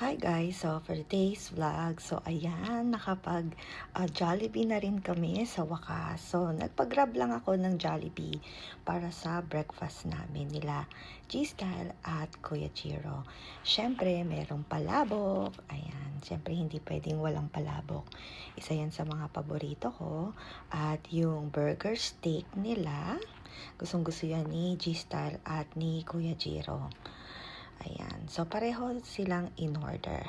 Hi guys, so for today's vlog, so ayan, nakapag Jollibee na rin kami sa wakas. So nagpag-grab lang ako ng Jollibee para sa breakfast namin nila G-Style at Kuya Jiro. Syempre, merong palabok. Ayan, syempre hindi pwedeng walang palabok. Isa yan sa mga paborito ko. At yung burger steak nila, gustong-gusto yan ni G-Style at ni Kuya Jiro. Ayan. So, pareho silang in order.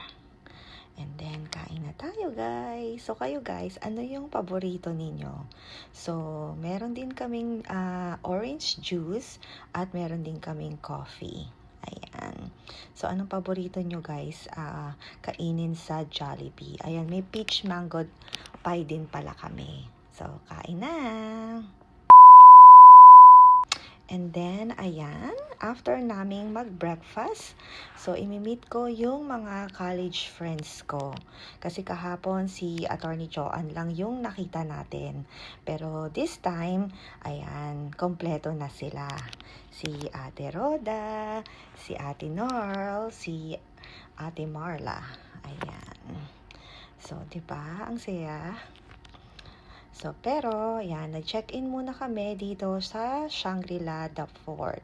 And then, kain na tayo, guys. So, kayo, guys, ano yung paborito ninyo? So, meron din kaming orange juice at meron din kaming coffee. Ayan. So, anong paborito nyo, guys, kainin sa Jollibee? Ayan, may peach mango pie din pala kami. So, kain na! And then, ayan, after naming mag-breakfast, so imimit ko yung mga college friends ko. Kasi kahapon si Attorney Joanne lang yung nakita natin. Pero this time, ayan, kompleto na sila. Si Ate Roda, si Ate Norl, si Ate Marla. Ayan. So, diba? Ang saya. So, pero, ayan, nag-check-in muna kami dito sa Shangri-La, The Fort.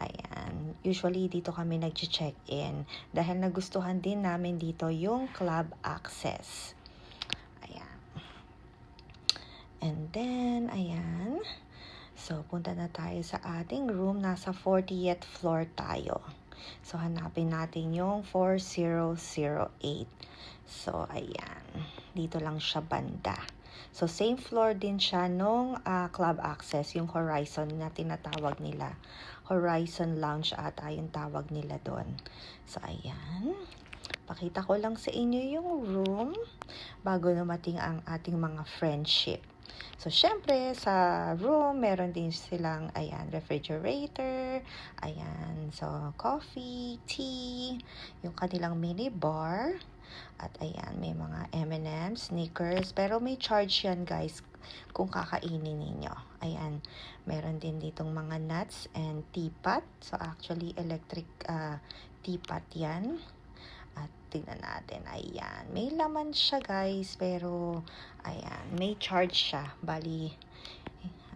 Ayan, usually dito kami nag-check-in dahil nagustuhan din namin dito yung club access. Ayan. And then, ayan. So, punta na tayo sa ating room. Nasa 40th floor tayo. So, hanapin natin yung 4008. So, ayan. Dito lang siya banda. So, same floor din siya nung club access, yung Horizon na tinatawag nila. Horizon Lounge ata yung tawag nila doon. So, ayan. Pakita ko lang sa inyo yung room bago dumating ang ating mga friendship. So, syempre, sa room, meron din silang, ayan, refrigerator, ayan, so, coffee, tea, yung kanilang mini bar, at ayan, may mga M&M's, Snickers, pero may charge yan, guys, kung kakainin ninyo. Ayan, meron din ditong mga nuts and teapot. So, actually, electric teapot yan. At tingnan natin, ayan. May laman siya, guys, pero, ayan, may charge siya. Bali,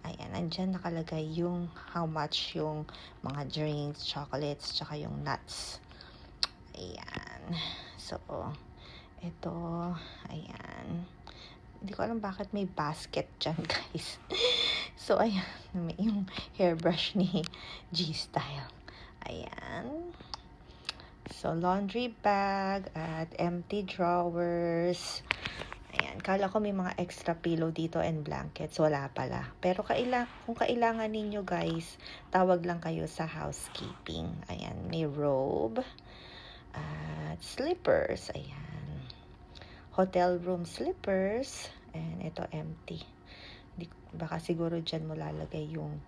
ayan, andyan nakalagay yung how much yung mga drinks, chocolates, tsaka yung nuts. Ayan. So, ito, ayan. Hindi ko alam bakit may basket dyan, guys. So, ayan, may yung hairbrush ni G-Style. Ayan. So, laundry bag at empty drawers. Ayan, kala ko may mga extra pillow dito and blankets. Wala pala. Pero kung kailangan ninyo, guys, tawag lang kayo sa housekeeping. Ayan, may robe at slippers. Ayan. Hotel room slippers. And ito empty. Baka siguro dyan mo lalagay yung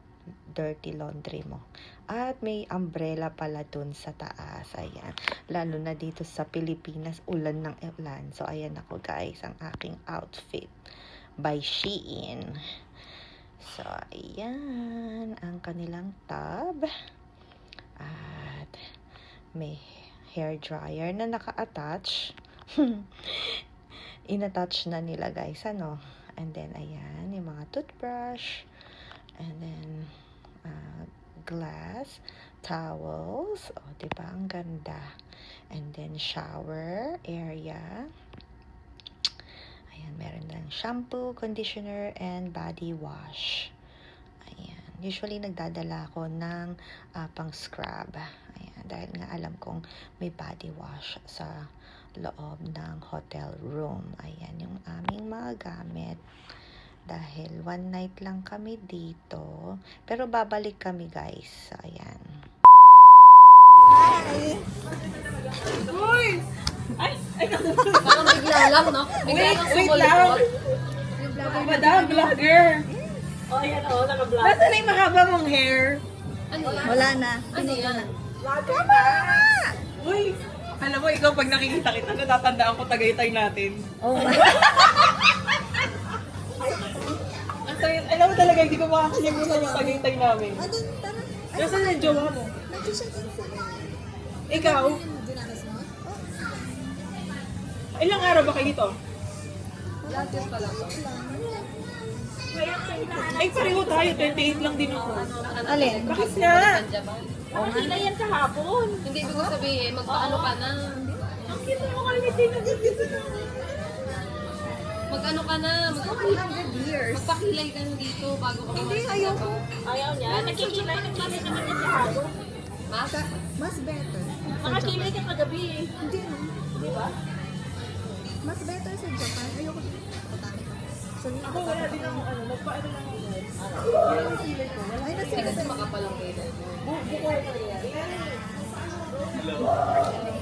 dirty laundry mo. At may umbrella pala dun sa taas. Ayan. Lalo na dito sa Pilipinas, ulan ng ulan. So, ayan ako, guys, ang aking outfit by Shein. So, ayan ang kanilang tub. At may hair dryer na naka-attach. In-attach na nila, guys, ano. And then, ayan, yung mga toothbrush. And then, glass, towels. O, diba? Ang ganda. And then, shower area. Ayan, meron lang shampoo, conditioner, and body wash. Ayan. Usually, nagdadala ako ng pang-scrub. Ayan, dahil nga alam kong may body wash sa loob ng hotel room. Ayan, yung aming mga gamit. Dahil one night lang kami dito. Pero babalik kami, guys. Ayan. Hi! Uy! Ay! Parang bigla lang, no? Bigla lang Wait lang! Madam, vlogger! Oh, yan, oh, naka-vlog. Nasaan na yung mahaba mong hair? Ano yan? Wala na. Ano yan? Vlogger na! Uy! Alam mo, ikaw pag nakikita kita, natatandaan ko Tagaytay natin. Oh, Alam mo talaga, hindi ko makakalimutan yung Tagaytay namin. Nasaan yung jowa mo? Ikaw? Ilang araw ba kayo dito? Lahat pa lang. Ay, pareho tayo. 28 lang din ako. Alin? Bakit nga? Nakakila yan kahapon. Hindi ibig ko sabihin, magpaano ka na. Ang cute mo kami din. Mag-ano ka na, magpakilay ka na dito bago ka. Hindi, ayoko. Ayaw niya. Nakikilay naman niya kahapon. Mas? Mas better. Nakakilay ka kagabi eh. Hindi na. Di ba? Mas better sa Japan. Ayoko patake ko. So, Ako wala din ako, magpaano lang ako. ay, nasa Hindi kasi makapalang kayo.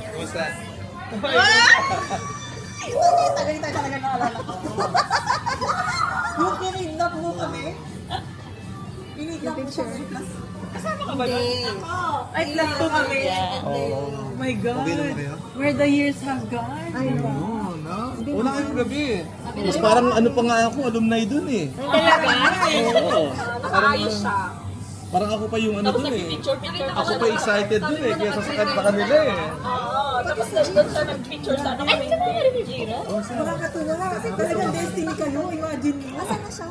Kumusta? Tagal talaga naalala ko. Yung kinidnap mo kami. Kinidnap mo kami. Kasama ka ba doon? Ay, plus 2 kami. Oh my God. Okay lang kayo? Where the years have gone. Ay, no. Oo, no? Wala kayong gabi. Mas parang ano pa nga ako, alumni dun eh. Talaga? Oo. Nakaayos siya. Parang ako pa yung ano dun eh. Picture-picture Ako pa excited dun eh, kaya sasakad pa kanila eh. Tapos doon siya nag-picture sa ano. Ay, hindi ba yung Regina? Nakakatuwa. Kasi talagang destiny kayo. Imagine mo. Nasaan na siya?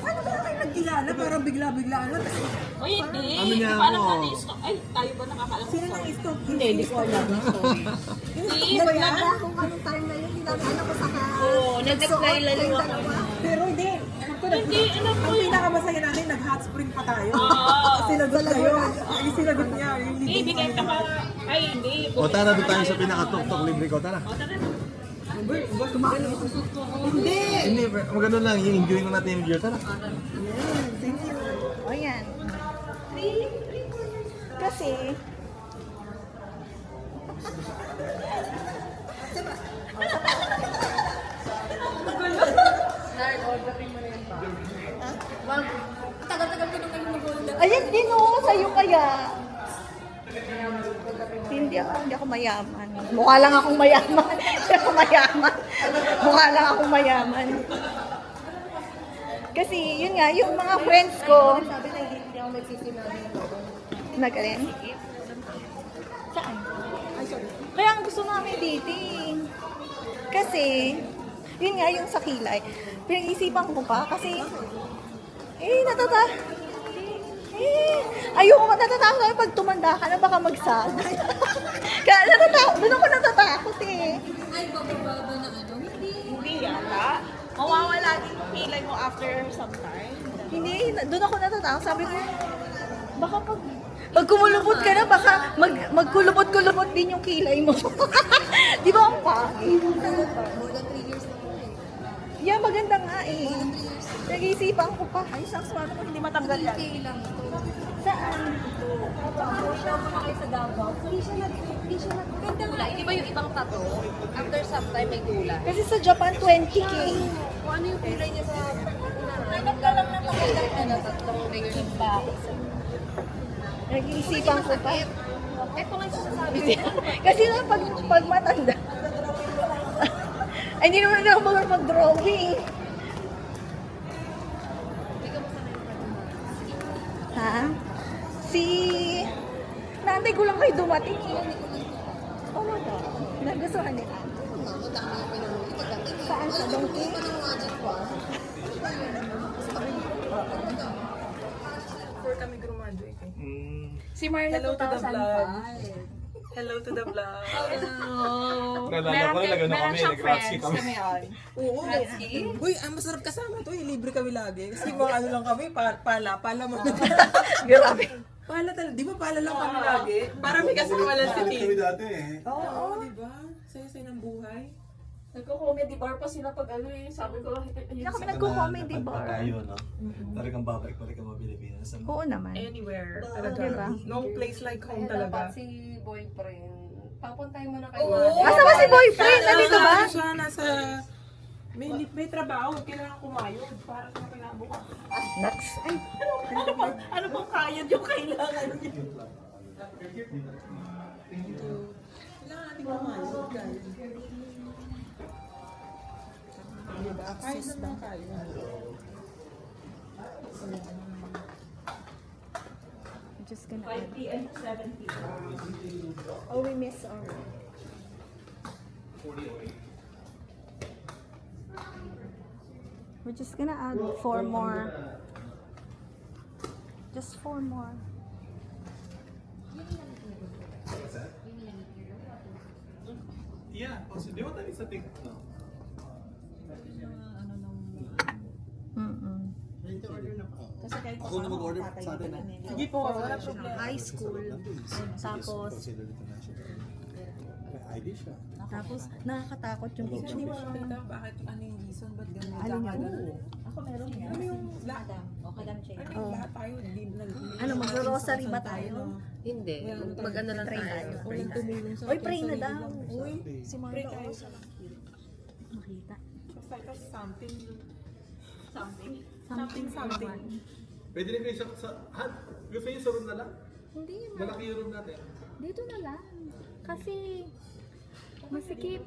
Ano ba kayo nagkilala? Parang bigla-biglaan lang. O hindi. Ano niya Paano ako? natin i-stop? Ay, tayo ba nakakaalam? Sino nang stop? Hindi ko alam. Hindi, Ba wala yan? na. Kung anong time na yun, hindi namin alam kung saka. Oo, nag-declare Kayong lalo. dalawa. Pero hindi. Hindi, alam ko Ang yun. pinakamasaya natin, nag-hot spring pa tayo. Oo. Sinagot kayo. Ay, sinagot niya. Yung Hindi, leading bigay ka pa. Ay, hindi. O tara doon tayo sa pinaka-tok-tok libre ko, tara. Hindi. Hindi, magano lang, yung enjoy na natin yung gear, tara. O yan. Kasi, Tagal-tagal ko nung nag-nag ayan din o, sa'yo kaya. Hindi ako mayaman. Mukha lang akong mayaman. Hindi ako mayaman. Mukha lang akong mayaman. Kasi, yun nga, yung mga friends ko, Sabi na hindi ako nagsisimula ng logo. nag-alin? Saan? Kaya ang gusto namin dating. Kasi, yun nga yung sa kilay. Pinag-isipan ko pa kasi, ayoko natatakot ako pag tumanda ka na baka magsag. Kaya doon ako natatakot eh. Ay, bababa na ano? Hindi yata. Mawawala din yung kilay mo after some time. Hindi, doon ako natatakot. Sabi ko, baka pag kumulubot ka na, baka magkulubot-kulubot din yung kilay mo. Di ba ang pangit? More than 3 years na po eh. Yeah, maganda nga eh. Nag-iisipan ko pa. Ay, saks, paano kung hindi matanggal yan? Okay lang to. Saan? Kayo sa Davao. Hindi siya nagkaganda wala. Hindi ba yung ibang tato? After some time may kulay. Kasi sa Japan, 20K. Kung ano yung kulay niya sa hanap ka lang ng makita na tatlong layer ng bakit. Nag-iisipan ko pa. Ito nga yung sinasabi ko. Kasi na pag matanda. Ay, hindi naman ako mag-drawing. Ha? Naantay ko lang kayo dumating eh. Oh my God. Nagustuhan nila. Saan sa Donkey? Before kami graduate eh. Si Marla Hello to the vlog. Hello to the vlog. Nalala ko na, nagano kami, nag-ratsy kami. Oo. Uy, ang masarap kasama to. Libre kami lagi. Kasi mga ano lang kami, pala mo. Grabe. Pala talaga. Di ba pala lang kami lagi? Para may kasama lang si Kami Tim. dati eh. Oo, di ba? Saya-saya ng buhay. Nagko-comedy bar pa sila pag ano eh. Sabi ko, Hindi kami nagko-comedy bar. Tayo, no? Talagang babalik mga Pilipinas. Oo naman. Anywhere. Diba? Talaga. No place like home talaga. dapat si boyfriend, papuntay mo na kayo. Asa ba si boyfriend? Nandito ba? Ano siya, nasa... May trabaho. Kailangan kumayod para sa kinabukas. Nuts. Ay. Ano bang kayod yung kailangan niya? Kailangan natin kumayod, guys. Diba? Kahit naman kayo. I'm just gonna 5 p.m. to 7 p.m. Oh, we miss our... We're just gonna add 4 more. Just 4 more. Yeah, kasi di ba tayo sa TikTok? No? Kasi kahit Ako na mag-order sa atin. sige po, wala problema. High school. Tapos, Considered international. May ID siya. tapos nakakatakot yung picture. Hindi mo makita bakit ano yung reason, ba't ganun? Alin nga? Ako meron yan. Ano yung lahat? Ano yung lahat tayo? Hindi Ano, magro-rosary ba tayo? Hindi. Mag-ano lang tayo. Walang tumulong sa Uy, pray na daw. Uy, Si pray Marlo. tayo. Makita. Basta something. Something. Pwede rin kayo sa... Gusto niyo sa room na lang? Hindi na. Malaki yung room natin. Dito na lang. Kasi, masikip.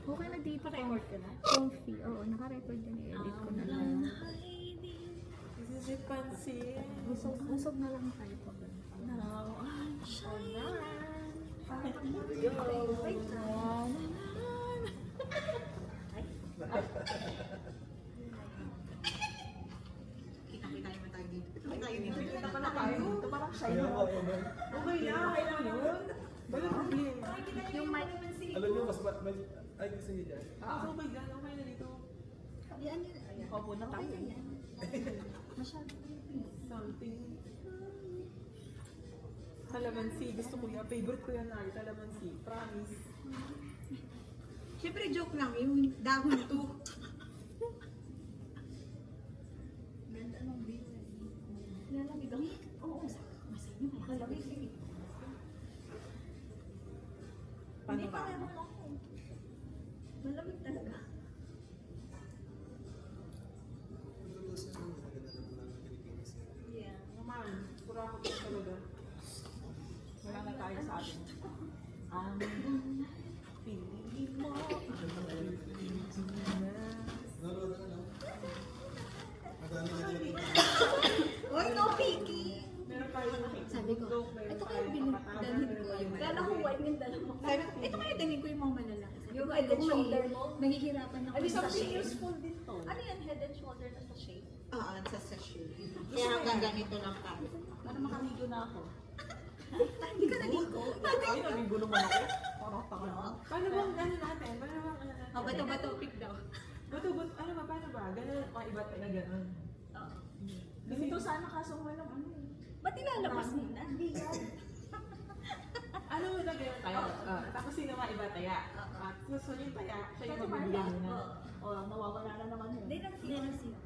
Okay na dito. Naka-record ka na? Comfy. Oo, naka-record din. I-edit ko na lang. This is pansin. Usog na lang tayo pag Kita pa na tayo. Ito parang shy na. Okay na, kailangan yun. Walang problema. yung mic. Alam niyo, mas... Ay, gusto niyo dyan. Okay dyan, okay na dito. Yan yun. Opo na tayo. Masyado. Something. Kalamansi, gusto ko yan. Favorite ko yan na, kalamansi. Promise. Siyempre joke lang yung dahon to. Ganda ng video. Lalamig ang... Oo, masaya nyo kaya. Malamig. Paano ba? Pareho ako. Malamig talaga. Yeah. Naman, pura ako din talaga. Wala na tayo sa atin. Piliin mo. Uy, no picky! Meron tayo nakikita. Sabi ko, ito kayo dalhin ko yung... Kala ko white yung dala mo. Sabi ko, ito kayo dalhin ko yung mga malalaki. Yung head and shoulder mo? Nahihirapan ako sa shape. useful din to. Ano yan, head and shoulder na sa shape? Oo, sa sachet. Kaya hanggang ganito lang tayo. Para makamigo na ako. Hindi ka naligo. Ay, namigo naman ako. Parang tanga. Paano bang ano natin? Paano bang ano natin? Oh, bato-bato pick daw. Bato, ano ba? Paano ba? Ganun, mga iba tayo na ganun. Oo. Ganito sana kaso walang ano eh. Ba't nilalabas nila? Hindi yan. Ano mo na ganyan tayo? Tapos sino mga iba taya? At susunod yung taya, siya yung magbibigyan mo na. O, nawawala na naman yun. Hindi nagsiya.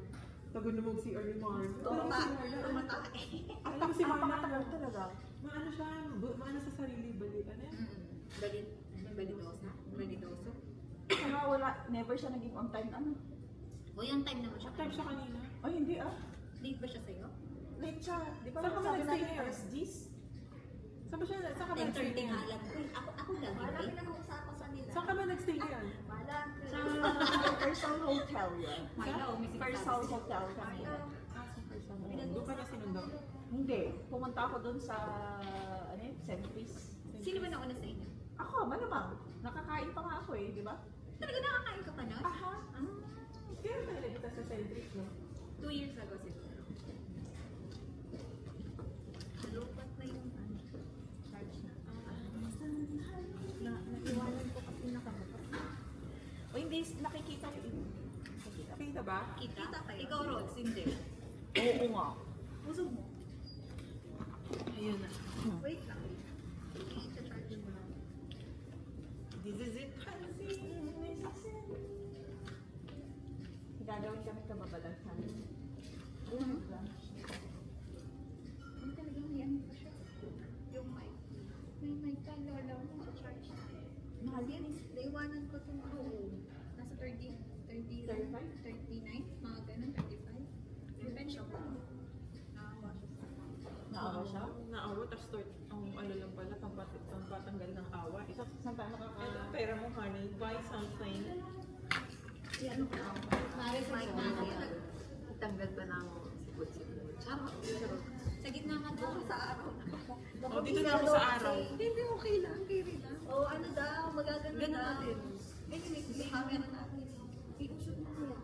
Tago na mo si Early Mars. Tumatay. At tapos si Mama talaga. Maano siya, maano sa sarili, balik. Ano yan? Balidosa. Saka wala, never siya naging on time. Ano? O, yung time naman siya. On time siya kanina. Ay, hindi ah. Late ba siya sa'yo? Late siya. Di ba? Saan ka ba nag-stay ngayon? Saan ba siya? Saan ka ba nag-stay 10:30 nga ngayon? alam ko. Ako lagi Wala late. pinag-uusapan kanila. Saan ka ba nag-stay ngayon? Wala. First hotel yan. Hello, Miss First hotel kami. Doon ka niya sinundo. Hindi. Pumunta ako doon sa ano yun, Centris. Sino ba nauna sa inyo? Ako, malamang. Nakakain pa nga ako eh, di ba? Talaga nakakain ka pa nun? Aha. Kaya tayo kita sa Cedric, no? 2 years ago siguro. Lupat na yung ano. Charge na. Naiwanan ko kasi nakabukas. O hindi, nakikita ko yun. Kita ba? Kita? kayo. Ikaw, Rods, hindi. Oo nga. Usog mo. Ayun na. Wait lang. I-charge mo lang. This is it, Hansi. Gagawin kami kababalaghan. Ano talaga may ano pa siya? Yung mic. May mic pa, lola mo. Charge na. Mahal yan. Naiwanan ko itong nasa 39, mga ganun, 35. Yung bench ako. Nakawa siya sa Naawa siya? Naawa, tapos ang ano lang pala, pampatanggal ng awa. Isa sa tayo nakakaano. Pera mo, honey. Buy something. Si ano ka? Maris mic na yan. Itanggal ba na ako si Butsi-Butsi? Charot. Sa gitna nga doon sa araw. O, dito na ako sa araw. Hindi, okay lang. Carry lang. O Oh, ano daw, magaganda daw. Ganun natin. Anyway, may camera natin. I-usog mo nila.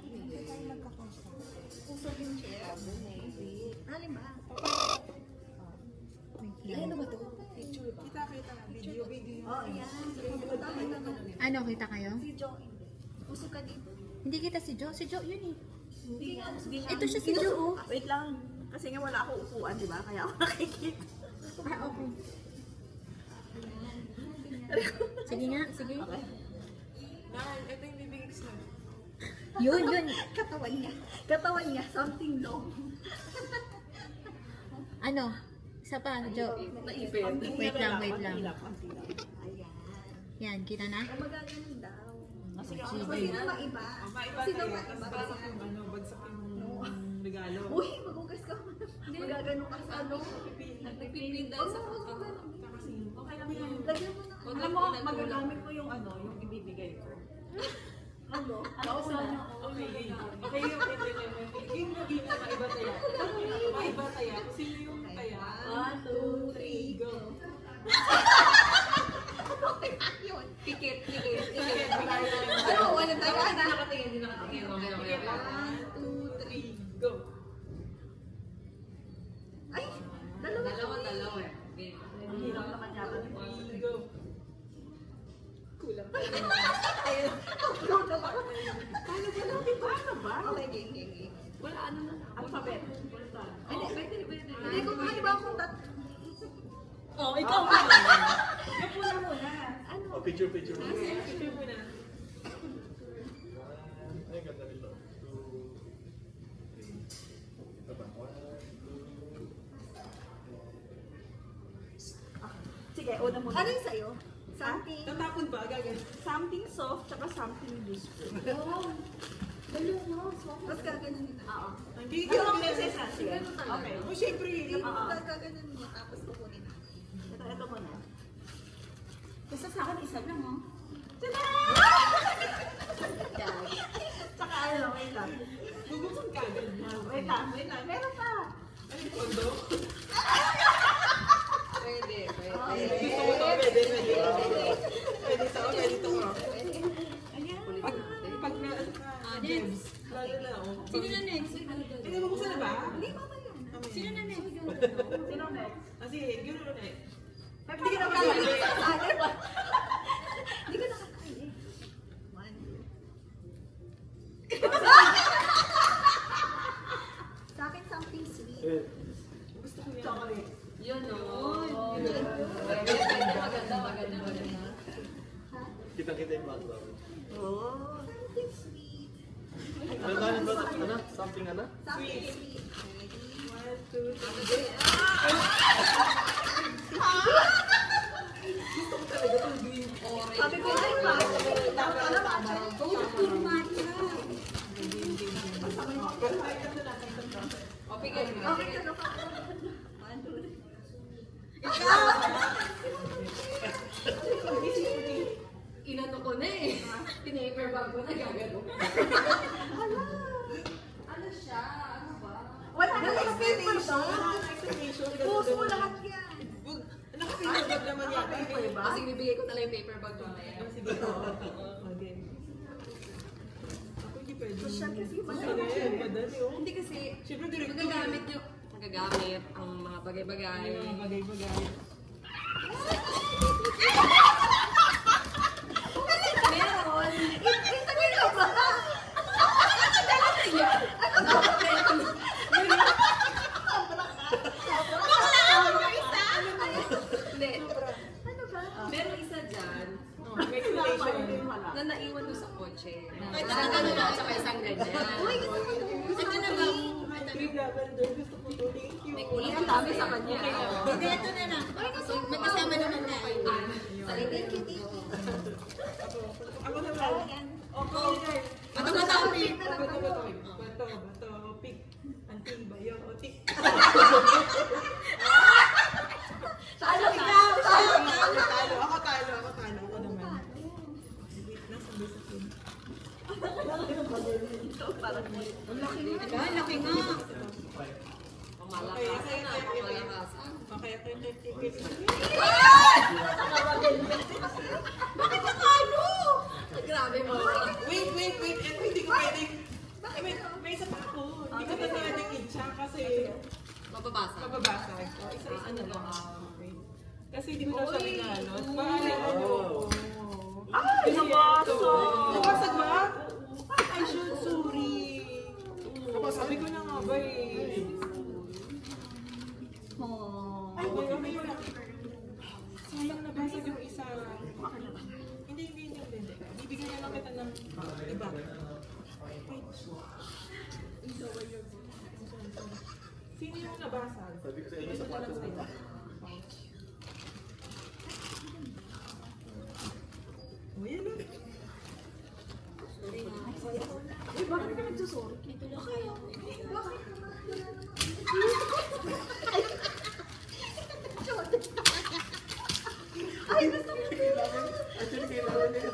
Hindi tayo nagkakonsya. Usog yung chair. Alin ba? Ano ba to? Picture ba? Kita, video. Oh, ayan. Ano, kita kayo? Si Jo, hindi. Usog ka dito. Hindi kita si Jo. Si Jo yun eh. Hindi nga. Ito siya si Jo. Wait lang. Kasi nga wala akong upuan, di ba? Kaya ako nakikita. Ah, okay. Sige nga, sige. Dahil, ito yung bibigay ko sa'yo. Yun. Katawan niya, something long. Ano? Isa pa, Jo. Wait lang. Ayan. Yan, kita na? Oh, magaganon daw. Sige, Kasi daw maiba. Maiba Kasi daw tayo. maiba. Bagsak yung ano, bagsak yung regalo. Uy, magugas ka. Magaganon ka sa ano. Nagpipin dahil sa Okay lang yan. Lagyan mo na. Alam mo, magagamit mo yung ano, yung ibibigay ko. Ano? Okay, yung internet. Yung maging na maiba tayo. Maiba tayo. Sino yung tayo? 1, 2, 3, go. Yun. Pikit. Ano? Wala tayo. Hindi nakatingin. Okay. 1, 2, 3. Go. Ay! Dalawa. Dalawa eh. Hirap naman yata. Go. Kulang. Ayun. Upload na ba? Paano ba? Okay, game. Wala ano na. Alphabet. Pwede. Hindi ko kaya ba akong Oh, ikaw ba? Yung pula muna. Ano? Oh, picture. Picture muna. Ay, ganda nito. 2, 3. Ito ba? 1, 2. Sige, una muna. Ano yung sa'yo? Something. Tatapon ba? Gagan. Something soft, tsaka something useful. Oh. Tapos gaganon nila. Oo. Hindi Ikaw ang message na. Sige. Okay. Oh, syempre. Gaganon mo tapos kukunin na. Ito muna. Basta sa akin, isa lang, oh. Tsaka ano, wait lang. Bubuksan ka agad. Wait lang. Meron pa. Ano yung kondo? Pwede. Gusto mo to? Pwede. Pwede to. Ayan. Pag na, Debs. Lalo na, oh. Sino na next? Hindi, mabuksan na ba? Hindi, mamaya na. Sino na next? Sino next? Ah, sige, gano'n na eh. Hindi ka naman Hindi ka nakakain. Hindi ka nakakain eh. 1. Sa akin, something sweet. Gusto ko yan. chocolate. Yun, no? Maganda. Kitang-kita yung background. Oh. Something sweet. Ano? Something ano? Something sweet. 1, 2, 3. Sabi ko, ay, dapat na matcha. Puro matcha. Okay, good. Okay, ano ka? 1, 2, 3. Inano ko na eh. Pinaper bag ko na gagano. Ano siya? Ano ba? Wala na paper ba? Explanation. Puso mo lahat yan. Nakapinagod naman yan. Paper ba? Kasi bibigay ko na lang yung paper bag ko na yan. Sige. Okay. Ako hindi pwede. Social kasi Madali, oh. Hindi kasi Siyempre, director. magagamit ang mga bagay-bagay. Mga bagay-bagay. Meron! Itagal ka ba? Hindi. Ano ba? Meron isa dyan Explanation. na naiwan ko sa kotse. Isang ganun lang, tsaka isang ganyan. Uy, gusto ko ito. Gusto ko na ba? Green lavender. Gusto ko to. Thank you. May kulang ang dami sa kanya. Hindi, ito na lang. Magkasama naman tayo. Thank you. Ako naman. Okay, guys. Ano ba topic? Bato. Pick. Antibiotic. Talo ikaw! Talo. Ako naman. Wait lang, sabay sa akin. Laki nga. Pamalakasan na, pamalakasan. Kaya kayo ticket. Grabe mo. Wait. Hindi ko pwedeng. May isa pa ako. Hindi ko na pwedeng itcha kasi Mababasa. mababasag. So, isa-isa na lang. Wait. Kasi hindi mo daw siya pinalot. Maaari ano. Ay! Nabasag! Nabasag ba? I should sorry. Sabi ko na nga ba eh. Ay, okay lang. Sayang nabasag yung isa. Hindi. Bibigyan na lang kita ng iba. Wait. Sino yung nabasag? Sabi ko sa inyo, sapatos Ito na lang sa'yo. Oh, yan lang. Uy, bakit ka nagsusorry? Ito lang kayo. Actually, kailangan niya.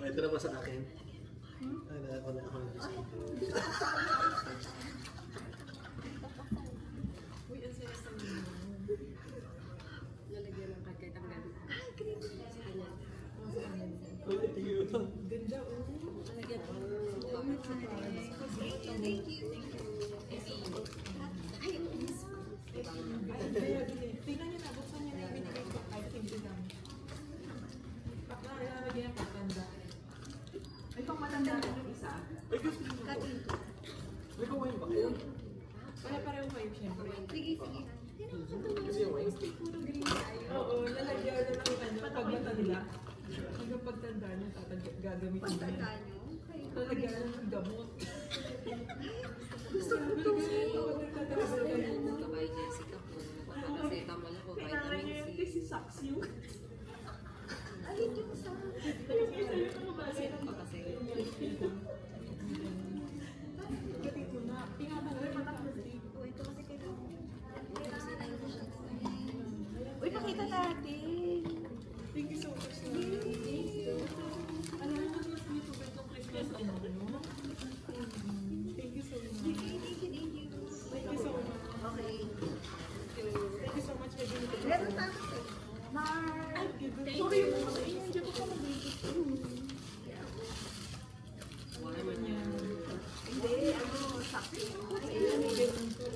Ito na ba sa akin? Ay, ako na ako na. Uy, ang saya-saya mo. Lalagyan ng kahit ang gabi. Ganda, oh. Lalagyan ko. Kaya din. Tingnan niyo na, buksan niyo na yung binigay ko. Ay, thank you lang. Lalagyan niya patanda. Ay, pang matanda na yung isa. Ay, gusto mo ba? May kawain ba kayo? Pare-pareho kayo, syempre. Kasi yung wine steak. Oo, lalagyan na lang kanya pag matanda. Hanggang pagtanda niya, gagamitin niya. Lalagyan na ng gamot. Gusto ko ito. Kay Jessica po. Paracetamol ako. Kailangan Vitamin niya C. yung si Sax yung... Alin yung sa... Yung isa yung nakabasa. Pa kasi. Gating mo na. Tingnan mo rin, matakas din. Oh, ito kasi kailangan. Uy, pakita natin. Thank you so much. Alam mo, mas may tubig ng Christmas. Ano? Thank you so much. Thank you so much. Okay. Thank you so much for being here. Meron pa ako. Mark. Sorry yung mga kainin. Diyan ko pa mag-ibig. Naman yan. Hindi, ano, sakto.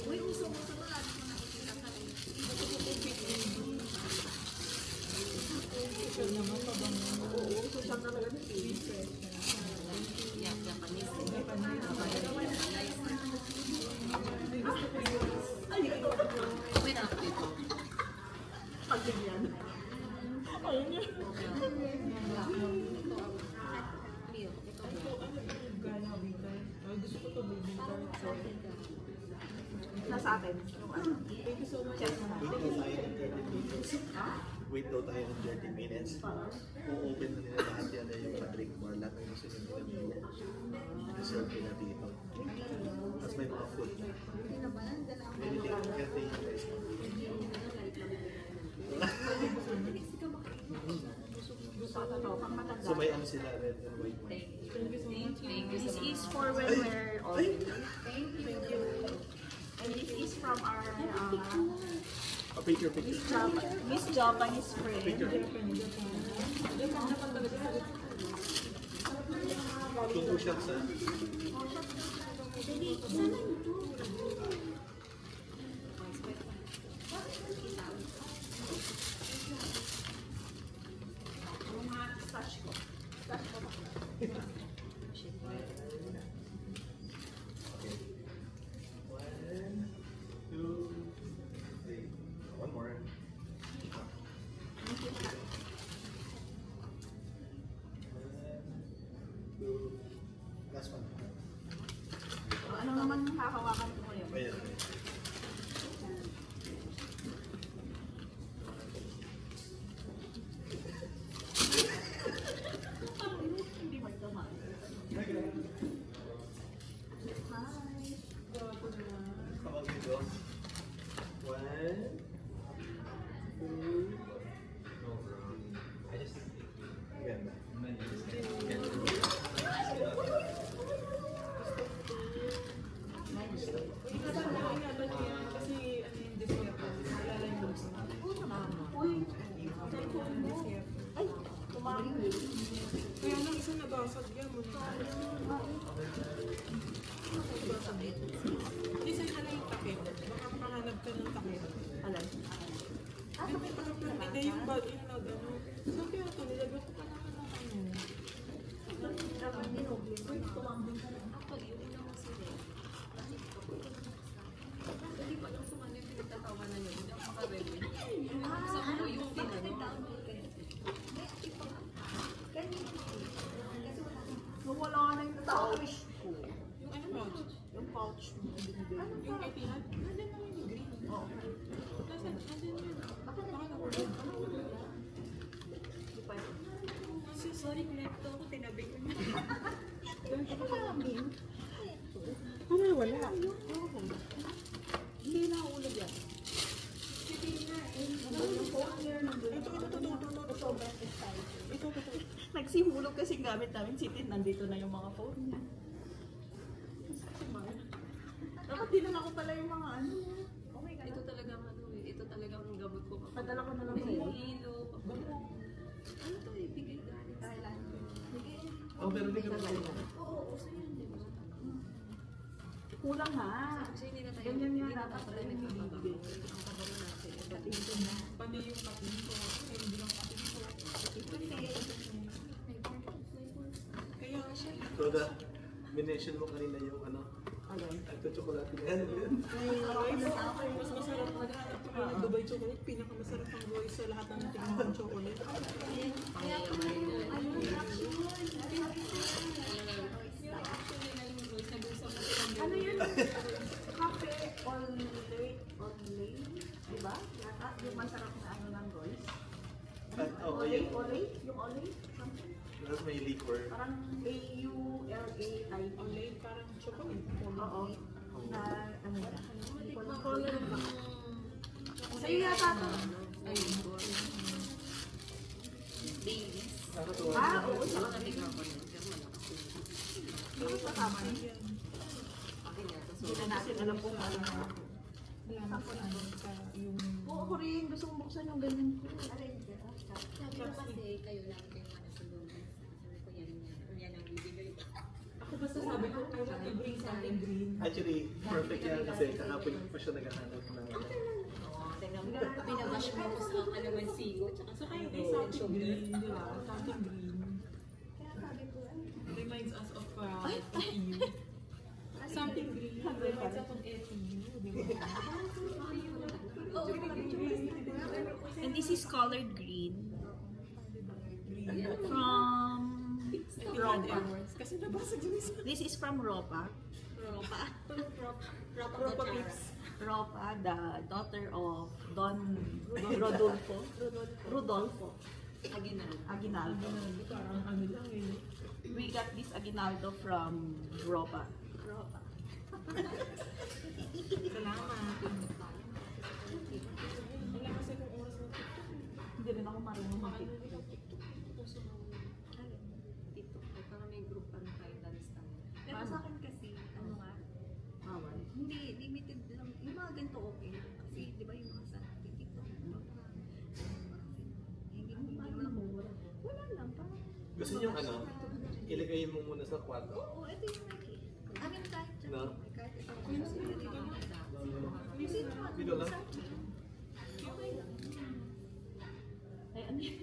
Uy, uso mo sa mga mo nakikita ka rin. Social naman, pabango. Oo, social talaga ng sweet fresh. Yeah, Japanese. Wait ako dito. Pagganyan. Ayun yun. Leo, ito. Gala, winter. Ay, gusto ko to, winter. Sorry. Nasa atin. Thank you so much. Wait daw tayo ng 30 minutes. O-open na nila lahat yan na yung drink bar. Lahat ng gusto nila nila. Reserve nila dito. Tapos may mga food. Anything you guys want. So may ano sila, red and white wine. Thank you so much. Thank you This so is much. for when we're all. Thank you. And this is from our Picture. Miss Japanese friend. Picture. Two shots, ha? One, two, three. One more. One, two. Last one. Ano naman hahawakan ko ngayon? Ayan. Hindi mo ito man. Tawag dito. One, two, Kaya nang isa nabasag yan mo na. Isa na lang yung takip. Baka makahanap ka ng takip. Alay. Hindi yung bag yung nag ano. So kaya ito, nilagyan ko pa naman ng ano. Actually, yung una kasi din. Hindi pa lang sumali yung pinagtatawanan niyo. Hindi ako makarelate. Sa ko yung tinanong. Nawala ka na yung pouch ko. Yung ano pouch? Yung pouch mo. Yung kay Pihat? Nandun naman yung green. Oo. Nandun yun. Baka nakulog. Sorry, connecto ako. Tinabi ko niya. Ano wala? Hindi na ulog yan. Ito. Nagsimulog kasi gamit namin sitin. Nandito na yung mga phone niya. Dapat dinala ko pala yung mga ano. Oh my God. Ito talagang ano eh. Ito talagang gamot ko. Padala ko na lang May sa'yo. hilo. Ano to eh? Bigay galing Thailand. Oh, pero hindi ka ba? Oo, uso yun. Di ba? Kulang ha. Kasi hindi na tayo. Ganyan nga Hindi na dapat tayo tayo nagpapabago. Ang pabago natin. Pati yung patin ko. Hindi lang patin ko. Kaya siya. So, minention mo kanina yung ano, ito chocolate na yan. Mas masarap maghanap ko ng Dubai chocolate. Pinakamasarap ang Royce sa lahat ng tingin ng chocolate. Ano yun? Cafe Olay? Diba? Yata, yung masarap na ano ng Royce. Oo, Olay? yung Olay? Yung Olay? Something. tapos may liquor. Parang A-U-L-A-I. Online parang chocolate. Oo. Na ano na. Color ba? Sa'yo yata to. Ayun. Baileys. Nakatuwa. Ah, oo. Wala na tingnan ko nun. Pero malakas yun. Ano sa tama na? Akin yata. So, Hindi na natin alam kung ano na. Wala na sa ano, sa yung... Oo, ako rin. Gusto kong buksan yung ganyan ko. sabi ko kasi kayo lang kayo ano sa loob. Sabi ko yan ang bibigay. Ako basta sabi ko, I want to bring something green. Actually, perfect yan kasi kahapon pa siya naghahanap ng ano. Binabash mo ko sa kalamansigo. Tsaka So sa kaya ano, hindi something green, di ba? Something green. Kaya sabi ko, Reminds us of FEU. Something green reminds us of FEU, di ba? and this is colored green from Ropa. Kasi nabasag yung isa. This is from Ropa. Ropa Pips. Ropa, the daughter of Don Rodolfo Aguinaldo. Parang ano lang eh. We got this Aguinaldo from Ropa. Salamat. Wala kasi kung oras na TikTok. Hindi rin ako marunong mag dito. Parang may group ano tayo dance tayo. Pero sa akin kasi, ano nga, Bawal. hindi, limited lang. Yung mga ganito okay. Kasi, di ba yung mga sa TikTok, hindi naman ako, wala lang, parang, Gusto niyo ano, ilagay mo muna sa kwarto. oo, ito yung naki. Amin kahit dyan, No? kahit ito. Kasi ito, Dito lang. okay lang. Ay, ano yun?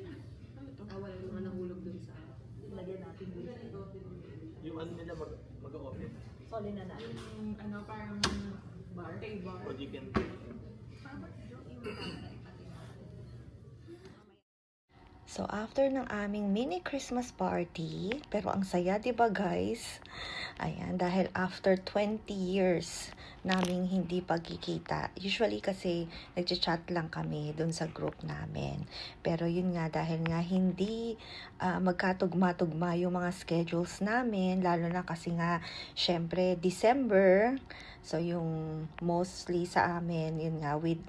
Wala yung mga nahulog dun sa... Lagyan natin dito. Yung ano nila mag-open. Solid na natin. Yung ano, parang bar. Bar. Or you can So, after ng aming mini Christmas party, pero ang saya, di ba guys? Ayan, dahil after 20 years naming hindi pagkikita. Usually kasi nagchat lang kami dun sa group namin. Pero yun nga, dahil nga hindi magkatugma-tugma yung mga schedules namin, lalo na kasi nga, syempre, December. So, yung mostly sa amin, yun nga, with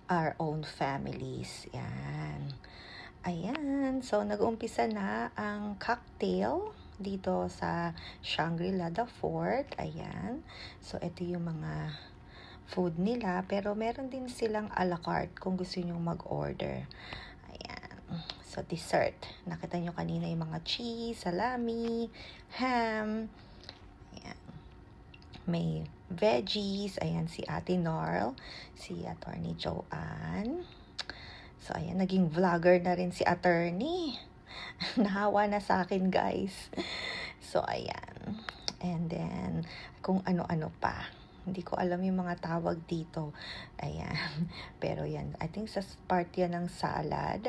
our own families. Yan. ayan. So, nag-umpisa na ang cocktail dito sa Shangri-La The Fort. Ayan. So, ito yung mga food nila. Pero, meron din silang a la carte kung gusto nyo mag-order. Ayan. So, dessert. Nakita nyo kanina yung mga cheese, salami, ham. Ayan. May veggies. Ayan, si Ate Norl. Si Attorney Joanne. So, ayan, naging vlogger na rin si Attorney. Nahawa na sa akin, guys. So, ayan. And then, kung ano-ano pa. Hindi ko alam yung mga tawag dito. Ayan. Pero yan, I think sa part yan ng salad.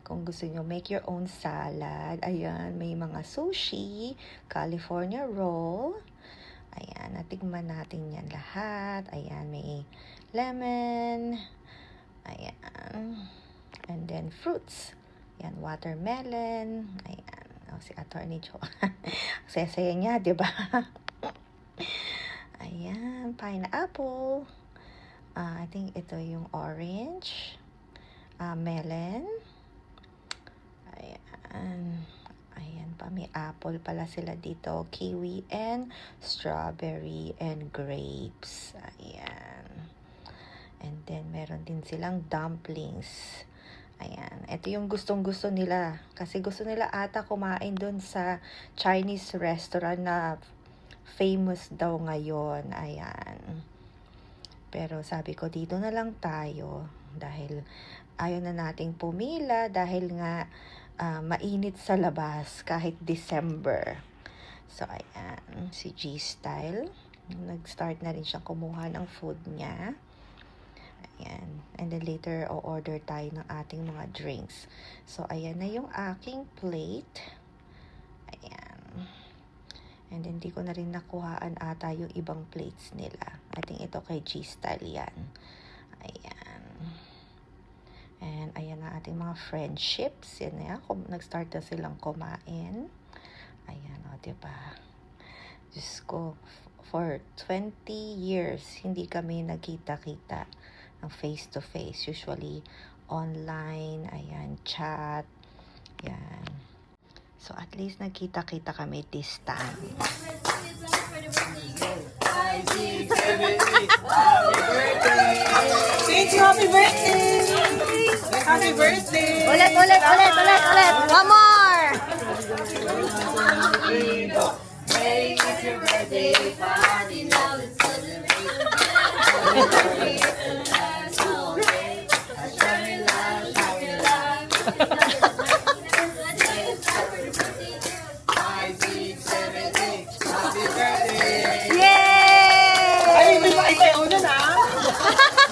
Kung gusto nyo, make your own salad. Ayan, may mga sushi, California roll. Ayan, natigman natin yan lahat. Ayan, may lemon. Ayan. And then, fruits. Ayan, watermelon. Ayan. O, si Attorney Joe. Saya-saya niya, di ba? Ayan, pineapple. I think ito yung orange. Melon. Ayan. Ayan pa, may apple pala sila dito. Kiwi and strawberry and grapes. Ayan. And then, meron din silang dumplings. Ayan. Ito yung gustong-gusto nila. Kasi gusto nila ata kumain dun sa Chinese restaurant na famous daw ngayon. Ayan. Pero sabi ko, dito na lang tayo. Dahil ayaw na nating pumila. Dahil nga mainit sa labas kahit December. So, ayan. Si G-Style. Nag-start na rin siyang kumuha ng food niya. Ayan. And then later, o-order tayo ng ating mga drinks. So, ayan na yung aking plate. Ayan. And then, di ko na rin nakuhaan ata yung ibang plates nila. I think ito kay G-Style yan. Ayan. And ayan na ating mga friendships. Yan na yan. Nag-start na silang kumain. Ayan, o, diba? Diyos ko, for 20 years, hindi kami nagkita-kita ng face-to-face. Usually, online, ayan, chat, yan. So, at least nagkita-kita kami this time. 5, 6, 7, 8. Thank you, happy birthday! Happy birthday! Ulit! One more!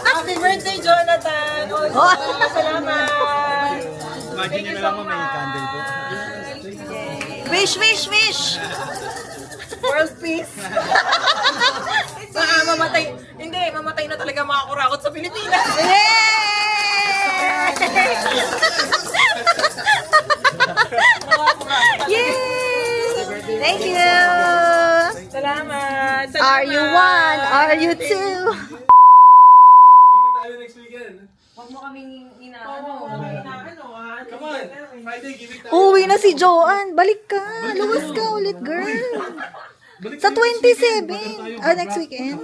Happy birthday, Jonathan! Oh, salamat! Imagine nyo na lang may candle po. Wish! World peace! Mamatay na talaga mga kurakot sa Pilipinas! Yay! Thank you! Salamat! Are you one? Are you two? Give tayo next weekend. Huwag mo kaming Oo, Come on, Friday, give it tayo. Uwi na si Joanne. Balik ka. Luwas ka ulit, girl. Balik Sa tayo next weekend. 27. Magkano tayo? Next weekend.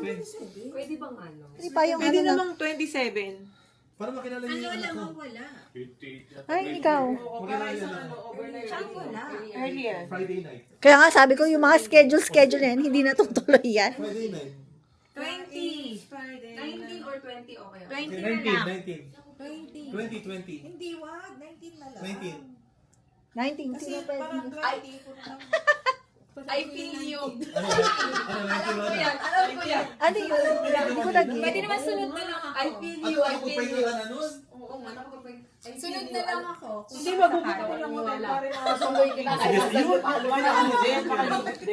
Pwede bang ano? Hindi pa yung Pwede ano na. namang 27. Para makilala niyo yung anak ko. Ay, ikaw. Makilala niyo yung anak ko. Earlier. Friday night. Kaya nga sabi ko, yung mga schedule yan, hindi natutuloy yan. Friday night. 20. 19 or 20 okay. 19. 20. Hindi, wag. 19 na lang. 19. 19. Kasi Sino pwede? parang 20. I feel you. Ano 19 ba na? Alam ko yan. Ano yun? Hindi ko nag-get. Pwede naman sunod na lang ako. I feel you. Ano ako pa yung ano nun? Oo nga, nakapag sunod na lang ako. Hindi, magugutom ko lang mga pare na kasundoy din.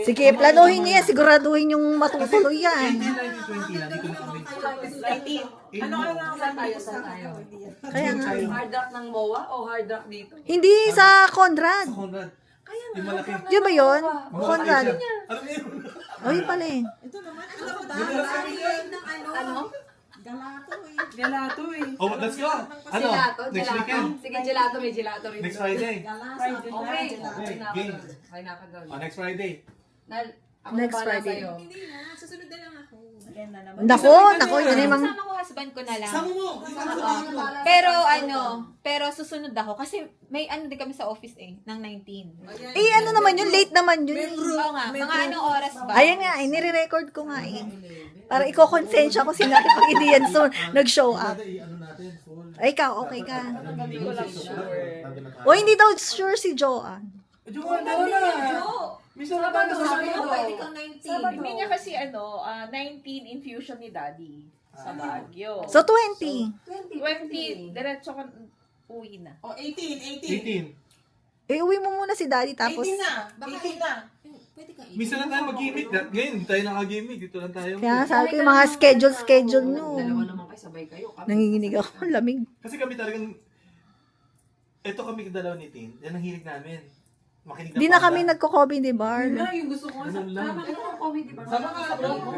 Sige, planuhin niyo yan. Siguraduhin yung matutuloy yan. 19, 20. Nandito na kami. 19. Ano Saan tayo? Kaya nga. Hard rock ng MOA o hard rock dito? Hindi sa Conrad. Sa Conrad. Yung malaki. Yun ba yun? Malaki Conrad. siya. Alam niyo yun? O, yun pala eh. Ito naman, alam mo ba? Ng ano? Ano? Galato eh. Gelato eh. Oh, let's go! Ano? Gelato, Next gelato. weekend? Sige, gelato, may gelato rin. Next Friday? Galasa. Friday Okay. Gelato. Okay, Okay na ako game. doon. Okay na ako doon. Oh, next Friday. Ako Next bahala Friday. sa'yo. Hindi na, susunod na lang ako. Again na naman. Nako, yun yung mga... Kasama ko husband ko na lang. Sama mo! Pero pero susunod ako kasi may ano din kami sa office ng 19. Eh, ano naman yun? Late naman yun. eh. Oo nga, mga anong oras ba? Ayan nga, nire-record ko nga eh. Para iko-consensya ko sila pag hindi yan so, nag-show up. Ano natin, full. Ay, ikaw, okay ka. Hindi ko lang sure. O, hindi daw sure si Joanne. Joanne, wala. Misa na ba Sabi ko, pwede ko? kang 19. Hindi niya kasi 19 infusion ni Daddy sa Baguio. So, 20. 20, diretso ka uwi na. Oh, 18. 18. Eh, uwi mo muna si Daddy tapos... 18 na. 18 na. Pwede kang Misa lang tayo mag-gimmick. Ngayon, hindi tayo naka-gimmick. Dito lang tayo. Kaya sabi ko yung mga schedule nyo. Dalawa naman kayo, sabay kayo. Nanginginig ako, lamig. Kasi kami talagang... Ito kami dalawa ni Tin. Yan ang hilig namin. Makinig Hindi na kami nagko-comedy bar. Na, yung gusto ko. Ganun lang. Tama ka ng comedy ba? Sama ka sa vlog mo.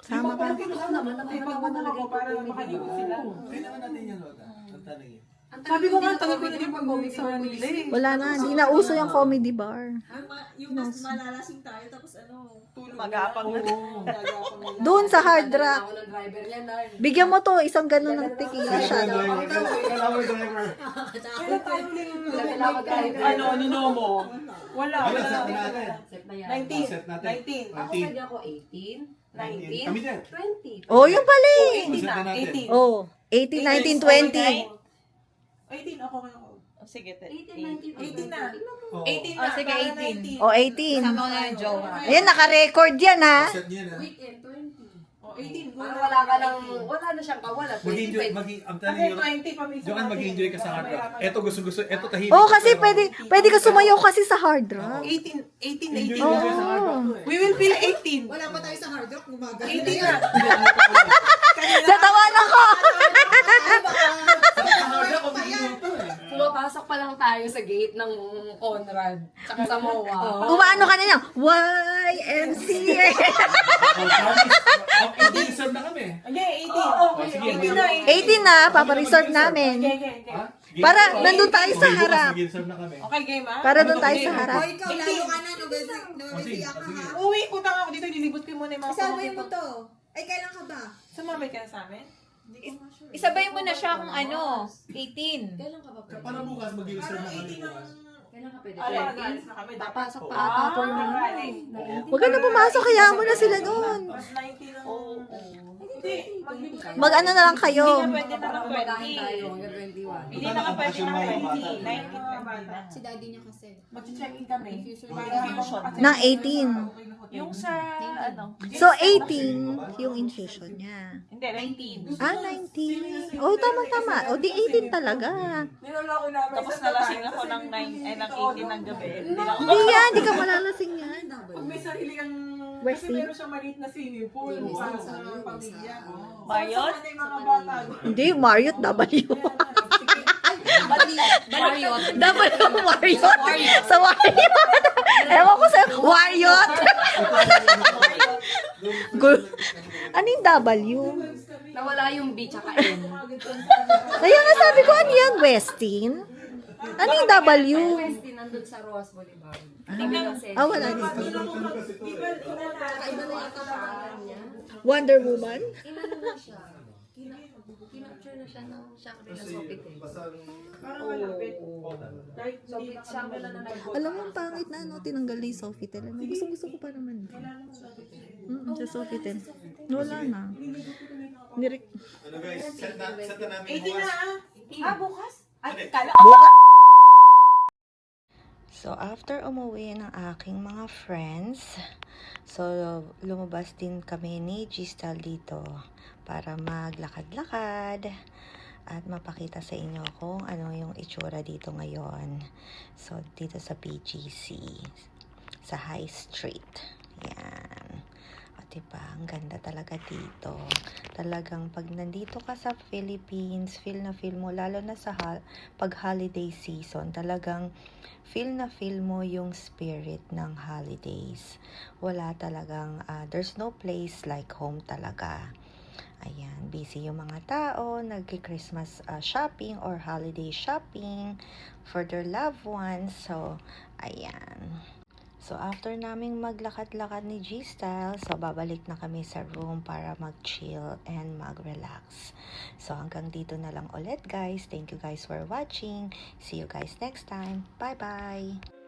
Sama ka. Ipagpunta ako para makalimutan sila. Kailangan natin yan, Lola. Ang tanong yun. Sabi ko nga, tagal ko na din pag-comedy sa Manila eh. Wala na, hindi na uso yung comedy bar. Yung mas malalasing tayo, tapos Tulog. Mag-aapang na. Oo, mag-aapang na. Doon sa Hard Rock. Ako ng driver niya, Nar. Bigyan mo to, isang ganun ng tequila shot. Kailangan driver. Kailan tayo uling Kailangan driver. Nomo? Wala. Wala, set na natin. Set na yan. 19. Set natin. 19. Ako 19. pwede ako 18, 19, Kami din. 20. Oh, yung pala eh. 18 na. Set na natin. 18. Oh, 18, 19, 20. 18 ako ngayon. O sige, 18, 19, 18 na. Oo. 18 Oh, na. sige, para 18. 19. Oh, 18. Kasama ko na yung jowa. Ayan, naka-record yan ha. Set niya na. Weekend, 20. Oh, 18. Para wala ka lang, wala na siyang kawala. 20, Mag-enjoy. 20. Ang Kasi tanong yun. 20 pa minsan. Jokan, mag-enjoy ka sa hard rock. Eto gusto. Eto tahimik. Oh, kasi pwede ka sumayaw kasi sa Hard Rock. 18, 18, Enjoy 18. enjoy sa hard rock. We will feel 18. wala pa tayo sa hard rock, gumagano. 18 na. Natawanan ko. Sa hard rock, mag-enjoy to eh. Pumapasok pa lang tayo sa gate ng Conrad, tsaka sa MOA. Umaano ka na niya? YMCA. Hindi deserve na kami. Okay, 18. Oh, sige, 18 na. 18 na, paparesort namin. Okay. Para nandun tayo sa harap. Mag-deserve na kami. Okay, game ha? Para doon tayo sa harap. O ikaw, lalo ka na, sige, ka sige. ha. Uwi, punta nga ako dito. Nilibot ko muna yung mga Isabay pamangkin mo ko. to. Ay, kailan ka ba? Sumabay ka na sa amin? Isabay mo na siya kung 18. Kailan ka ba pwede? Para bukas, mag-deserve na Parang kami 18 ang... bukas. Kailan ka pwede? Alam, nag-aalis na kami. Papasok pa Ah, ata po yung Huwag ka na pumasok, kaya mo na sila doon. Mas 19 ang... Hindi, magbibigay. Mag-ano na lang kayo. Pwede na lang Kumakain 20. tayo hanggang 21. Hindi na ka pwede ng 20. 19 na. Si daddy niya kasi. Mag-check-in kami. Infusion. Ng 18. Yung sa, ano? So, 18 yung infusion niya. Hindi, 19. Ah, 19. Oh, tama-tama. O, di 18 talaga. Niloloko namin. Tapos nalasing ako ng 18 ng gabi. Hindi na ako Hindi yan, di ka malalasing yan. Pag may sarili kang... Westin? Kasi meron siyang maliit na swimming pool. Para sa pamilya. Marriott? Sana yung mga bata. Hindi, Marriott W. Marriott. W Marriott. Sa Marriott. Ewan ko sa Marriott. Ano yung W? Nawala yung B tsaka N. Kaya nga sabi ko, ano yan? Westin? Ano yung W? Westin nandun sa Roas Boulevard. Kasi, Ah, wala dito. kakaiba na yata pangalan niya. Wonder Woman? Inano na siya. Kinapture na siya ng Shangri-La Sofitel. Parang malapit. Kahit hindi Sofitel, na Shangri-La na nag- Alam mo, ang pangit na ano, tinanggal na yung Sofitel. Ano, gusto ko pa naman. Sa Sofitel. Wala na. Nirik. Ano guys, set na namin 18 na ah. Bukas? Ay, kala. So, after umuwi ng aking mga friends, so, lumabas din kami ni Gistal dito para maglakad-lakad at mapakita sa inyo kung ano yung itsura dito ngayon. So, dito sa BGC, sa High Street. Yan. O, diba? Ang ganda talaga dito. Talagang pag nandito ka sa Philippines, feel mo, lalo na sa pag holiday season, talagang feel mo yung spirit ng holidays. Wala talagang, there's no place like home talaga. Ayan, busy yung mga tao, nagki-Christmas shopping or holiday shopping for their loved ones. So, ayan. So, after naming maglakad-lakad ni G-Style, so babalik na kami sa room para mag-chill and mag-relax. So, hanggang dito na lang ulit guys. Thank you guys for watching. See you guys next time. Bye-bye!